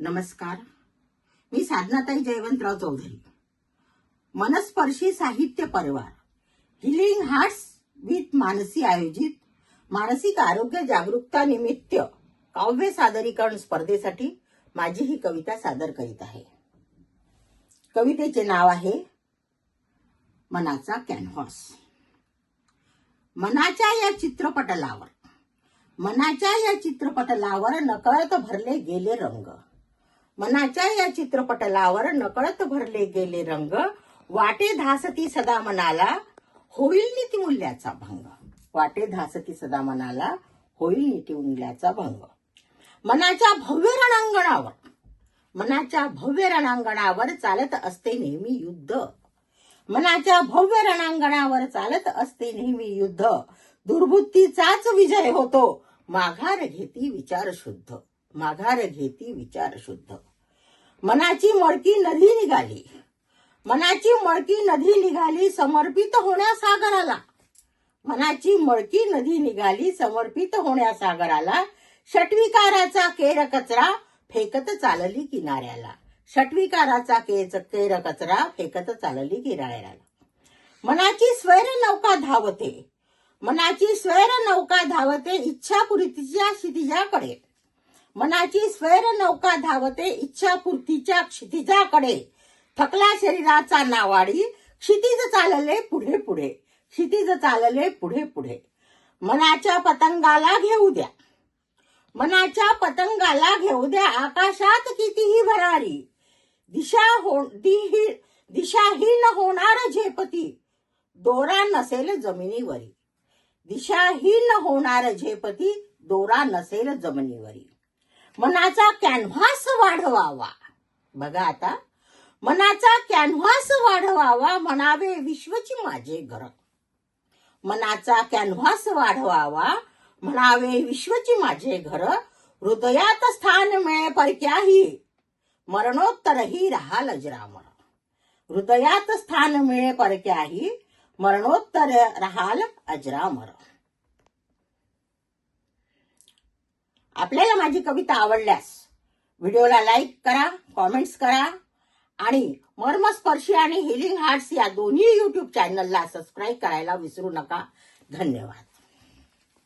नमस्कार, मी साधनाताई जयवंतराव चौधरी. मनस्पर्शी साहित्य परिवार हिलिंग हार्ट्स विथ मानसी आयोजित मानसिक आरोग्य जागरूकता निमित्त काव्य सादरीकरण स्पर्धेसाठी माझी ही कविता सादर करीत आहे. कवितेचे नाव आहे मनाचा कॅनव्हास. मनाच्या या चित्रपटलावर नकळत भरले गेले रंग. मनाच्या या चित्रपटलावर नकळत भरले गेले रंग. वाटे धासती सदा मनाला होईल नीतिमूल्याचा भंग. वाटे धासती सदा मनाला होईल नीतिमूल्याचा भंग. मनाच्या भव्य रणांगणावर चालत असते नेहमी युद्ध. मनाच्या भव्य रणांगणावर चालत असते नेहमी युद्ध. दुर्बुद्धीचाच विजय होतो माघार घेती विचार शुद्ध. माघार घेती विचार शुद्ध. मनाची मळकी नदी निघाली समर्पित होण्या सागराला. मनाची मळकी नदी निघाली समर्पित होण्या सागराला. षट्विकाराचा केर कचरा फेकत चालली किनाऱ्याला. षट्विकाराचा केर कचरा फेकत चालली किनाऱ्याला. मनाची स्वैर नौका धावते इच्छापूर्तीच्या क्षितिजाकडे. मनाची स्वैर नौका धावते इच्छापूर्तीच्या क्षितिजाकडे. थकला शरीराचा नावाडी क्षितिज चालले पुढे पुढे. क्षितिज चालले पुढे पुढे. मनाच्या पतंगाला घेऊ द्या. मनाच्या पतंगाला घेऊ द्या आकाशात कितीही भरारी. दिशाहीन होणार झेपती दोरा नसेल जमिनीवरी. दिशाहीन होणार झेपती दोरा नसेल जमिनीवरी. मनाचा कॅनव्हास वाढवावा. बघा आता, मनाचा कॅनव्हास वाढवावा म्हणावे विश्वची माझे घर. मनाचा कॅनव्हास वाढवावा म्हणावे विश्वची माझे घर. हृदयात स्थान मिळे परक्याही मरणोत्तरही राहाल अजरामर. हृदयात स्थान मिळे परक्याही मरणोत्तर राहाल अजरामर. आपल्याला माझी कविता आवडल्यास व्हिडिओला लाईक करा, कॉमेंट्स करा आणि मर्मस्पर्शी आणि हिलिंग हार्ट्स या दोन्ही YouTube चॅनलला सबस्क्राईब करायला विसरू नका. धन्यवाद.